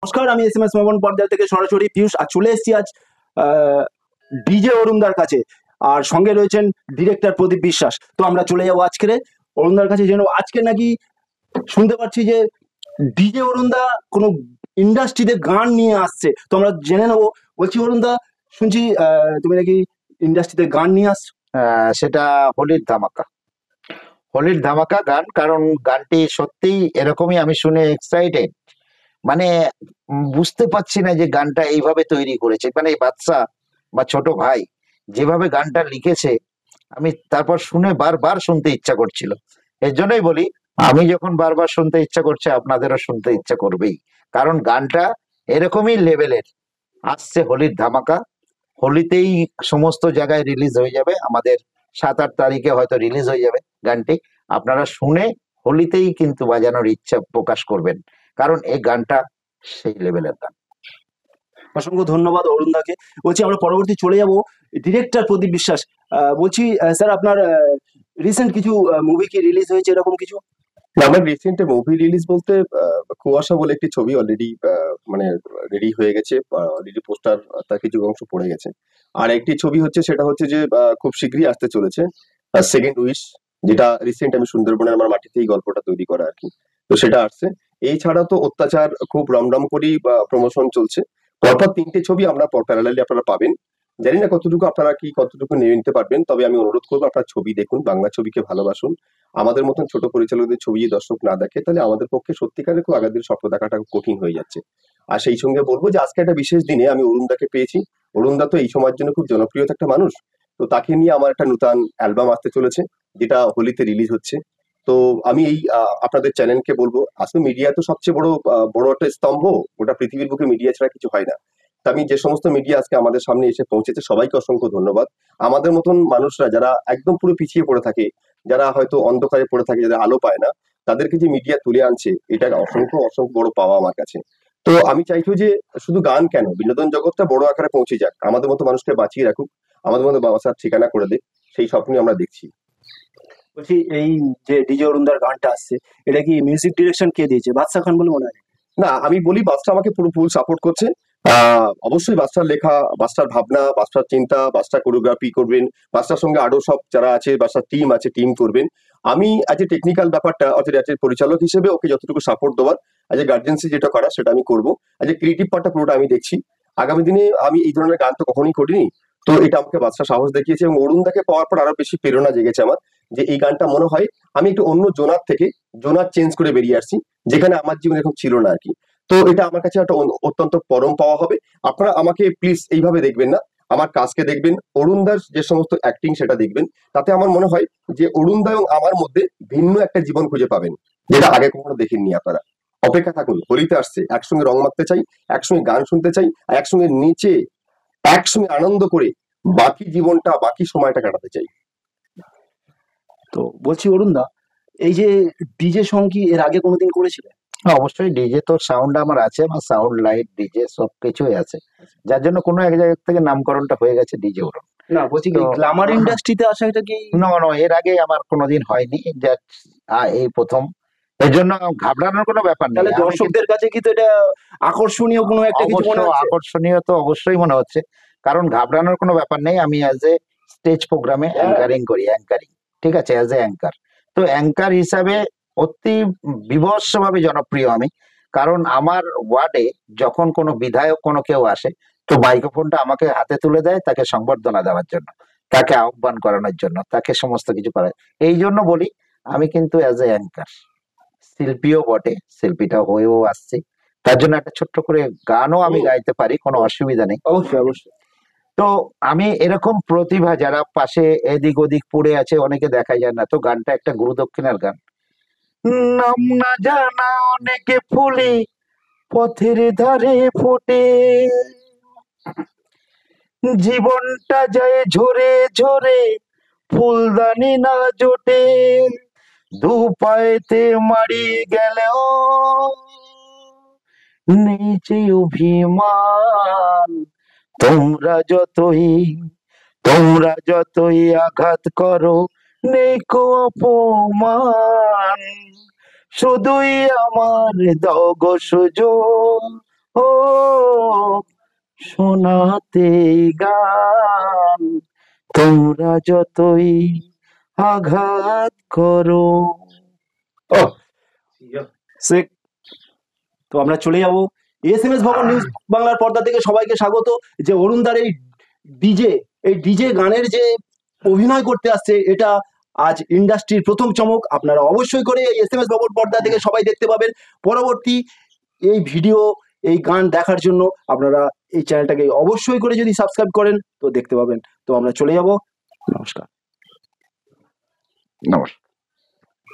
নমস্কার, আমি SMS মোহন পর্দার থেকে সরাসরি পিয়ুষ আর চলে এসেছি আজ ডিজে অরুণদার কাছে। আর সঙ্গে রয়েছেন ডিরেক্টর প্রদীপ বিশ্বাস। তো আমরা চলে যাবো আজকের অরুণদার কাছে, যেন আজকে নাকি শুনতে পাচ্ছি যে ডিজে অরুণদা কোনো ইন্ডাস্ট্রিতে গান নিয়ে আসছে। তো আমরা জেনে নেবো। বলছি অরুণদা, শুনছি তুমি নাকি ইন্ডাস্ট্রিতে গান নিয়ে আসছো। সেটা হোলির ধামাকা গান। কারণ গানটি সত্যিই এরকমই, আমি শুনে এক্সাইটেড। মানে বুঝতে পারছি না যে গানটা এইভাবে তৈরি করেছে, মানে এই বাদশা বা ছোট ভাই যেভাবে গানটা লিখেছে, আমি তারপর শুনে বারবার শুনতে ইচ্ছা করছিল। এর জন্যই বলি, আমি যখন বারবার শুনতে ইচ্ছা করছে, আপনাদেরও শুনতে ইচ্ছা করবেই। কারণ গানটা এরকমই লেভেলের। আসছে হোলির ধামাকা, হোলিতেই সমস্ত জায়গায় রিলিজ হয়ে যাবে। আমাদের 7-8 তারিখে হয়তো রিলিজ হয়ে যাবে গানটি। আপনারা শুনে হোলিতেই কিন্তু বাজানোর ইচ্ছা প্রকাশ করবেন, কারণ এই গানটা সেই লেভেলের গান। অসংখ্য ধন্যবাদ অরুণদাকে। বলছি আমরা পরবর্তী চলে যাব ডিরেক্টর প্রদীপ বিশ্বাস। বলছি স্যার, আপনার রিসেন্ট কিছু মুভি কি রিলিজ হয়েছে এরকম কিছু? আমার রিসেন্ট মুভি রিলিজ বলতে কুয়াশা বলে একটি ছবি অলরেডি মানে রেডি হয়ে গেছে, অলরেডি পোস্টার তার কিছু অংশ পড়ে গেছে। আর একটি ছবি হচ্ছে, সেটা হচ্ছে যে খুব শীঘ্রই আসতে চলেছে, সেকেন্ড উইশ, যেটা রিসেন্ট আমি সুন্দরবনের আমার মাটিতেই গল্পটা তৈরি করা আর কি। তো সেটা আসছে। এই ছাড়া তো অত্যাচার খুব রমরম করেই প্রমোশন চলছে। পরপর 3টে ছবি আমরা প্যারালালি আপনারা পাবেন। জানি না কতটুকু নিয়ে নিতে পারবেন, তবে আমি অনুরোধ করবো আপনারা ছবি দেখুন, বাংলা ছবিকে ভালোবাসুন। আমাদের মতন ছোট পরিচালকদের ছবি দর্শক না দেখে, তাহলে আমাদের পক্ষে সত্যিকারের খুব আগামী স্বপ্ন দেখাটা কঠিন হয়ে যাচ্ছে। আর সেই সঙ্গে বলবো যে আজকে একটা বিশেষ দিনে আমি অরুণদাকে পেয়েছি। অরুণদা তো এই সময়ের জন্য খুব জনপ্রিয় একটা মানুষ। তো তাকে নিয়ে আমার একটা নতুন অ্যালবাম আসতে চলেছে, যেটা হোলিতে রিলিজ হচ্ছে। তো আমি এই আপনাদের চ্যানেলকে বলবো, আসলে মিডিয়া তো সবচেয়ে বড় একটা স্তম্ভ। ওটা পৃথিবীর বুকে মিডিয়া ছাড়া কিছু হয় না। তা আমি যে সমস্ত মিডিয়া আজকে আমাদের সামনে এসে পৌঁছেছে, সবাইকে অসংখ্য ধন্যবাদ। আমাদের মতন মানুষরা যারা একদম পুরো পিছিয়ে পড়ে থাকে, যারা হয়তো অন্ধকারে পড়ে থাকে, যাদের আলো পায় না, তাদেরকে যে মিডিয়া তুলে আনছে, এটা অসংখ্য বড় পাওয়া আমার কাছে। তো আমি চাইছো যে শুধু গান কেন, বিনোদন জগৎটা বড় আকারে পৌঁছে যাক, আমাদের মতো মানুষকে বাঁচিয়ে রাখুক, আমাদের মতো বাসার ঠিকানা করে দেয়, সেই স্বপ্নই আমরা দেখছি। বলছি এই যে ডিজে অরুণদার গানটা আসছে, এটা কি মিউজিক ডিরেকশন কে দিয়েছে? বাদশা খান বলে মনে হয়। না, আমি বলি বাদশা আমাকে পুরো ফুল সাপোর্ট করছে। অবশ্যই বাদশার লেখা, বাদশার ভাবনা, বাদশার চিন্তা, বাদশা কোরিওগ্রাফি করবেন, বাদশার সঙ্গে আরো সব যারা আছে, বাদশার টিম আছে, টিম করবেন। আমি আজ টেকনিক্যাল ব্যাপারটা, অর্থাৎ পরিচালক হিসেবে ওকে যতটুকু সাপোর্ট দেওয়ার, আজ গার্জেন্সি যেটা করা সেটা আমি করবো। আজ ক্রিয়েটিভ পার্টটা পুরোটা আমি দেখছি। আগামী দিনে আমি এই ধরনের গান তো কখনোই করিনি, তো এটা আমাকে বাদশা সাহস দেখিয়েছে, এবং অরুণদাকে পাওয়ার পর আরো বেশি প্রেরণা জেগেছে আমার, যে এই গানটা মনে হয় আমি একটু অন্য জোনার থেকে জোনার চেঞ্জ করে বেরিয়ে আসছি, যেখানে আমার জীবনে এখন ছিল না আর কি। তো এটা আমার কাছে একটা অত্যন্ত পরম পাওয়া হবে। আপনারা আমাকে প্লিজ এইভাবে দেখবেন না, আমার কাজকে দেখবেন, অরুণদার যে সমস্ত অ্যাক্টিং সেটা দেখবেন। তাতে আমার মনে হয় যে অরুণদা এবং আমার মধ্যে ভিন্ন একটা জীবন খুঁজে পাবেন, যেটা আগে কখনো দেখেননি আপনারা। অপেক্ষা থাকুন, হোলিতে আসছে, একসঙ্গে রং মাখতে চাই, একসঙ্গে গান শুনতে চাই, আর একসঙ্গে নেচে একসঙ্গে আনন্দ করে বাকি জীবনটা, বাকি সময়টা কাটাতে চাই। তো বলছি অরুণদা, এই যে ডিজে সং কি এর আগে কোনোদিন করেছিলেন? অবশ্যই ডিজে তো সাউন্ড আমার আছে, আমার সাউন্ড লাইট ডিজে সবকিছুই আছে, যার জন্য কোনো এক জায়গা থেকে নামকরণটা হয়ে গেছে ডিজে অরুণ। না, বলছি কি গ্ল্যামার ইন্ডাস্ট্রিতে আসা এটা কি? না, এর আগে আমার কোনোদিন হয়নি, এই প্রথম। এর জন্য ঘাবড়ানোর কোনো ব্যাপার নেই। তাহলে দর্শকদের কাছে কি তো এটা আকর্ষণীয় কোনো একটা কিছু মনে হচ্ছে? আকর্ষণীয় তো অবশ্যই মনে হচ্ছে, কারণ ঘাবড়ানোর কোনো ব্যাপার নেই। আমি অ্যাজ এ স্টেজ প্রোগ্রামে অ্যাঙ্কারিং করি, ঠিক আছে, অ্যাজ এ অ্যাঙ্কার। তো অ্যাঙ্কার হিসাবে অতি বিভৎসভাবে জনপ্রিয় আমি। কারণ আমার ওয়ার্ডে যখন কোনো বিধায়ক কোনো কেউ আসে, তো মাইক্রোফোনটা আমাকে হাতে তুলে দেয়, তাকে সংবর্ধনা দেওয়ার জন্য, তাকে আহ্বান করানোর জন্য, তাকে সমস্ত কিছু করায়। এই জন্য বলি, আমি কিন্তু অ্যাজ এ অ্যাঙ্কার শিল্পীও বটে, শিল্পীটা হয়েও আসছি। তার জন্য একটা ছোট্ট করে গানও আমি গাইতে পারি, কোনো অসুবিধা নেই। অবশ্যই অবশ্যই। তো আমি এরকম প্রতিভা যারা পাশে এদিক ওদিক পড়ে আছে, অনেকে দেখা যায় না, তো গানটা একটা গুরু দক্ষিণার গান। নাম না জানা অনেকে ফুলি পথের ধারে ফোটে, জীবনটা যায় ঝরে ঝরে, ফুলদানি না জোটে, দু পায়েতে মারি গেলেও নিচে অভিমান, তোমরা যতই আঘাত করো, নেই কো অপমান, শুধুই আমার দাও গো সুযোগ, শোনাতে গান, তোমরা যতই আঘাত করো। সে তো আমরা চলে যাব SMS ভবন নিউজ বাংলার পর্দা থেকে সবাইকে স্বাগত। যে অরুণদার এই ডিজে গানের যে অভিনয় করতে আসছে, এটা আজ ইন্ডাস্ট্রির প্রথম চমক। আপনারা অবশ্যই করে এই SMS ভবন পর্দা থেকে সবাই দেখতে পাবেন। পরবর্তী এই ভিডিও, এই গান দেখার জন্য আপনারা এই চ্যানেলটাকে অবশ্যই করে যদি সাবস্ক্রাইব করেন তো দেখতে পাবেন। তো আমরা চলে যাব। নমস্কার। নমস্কার।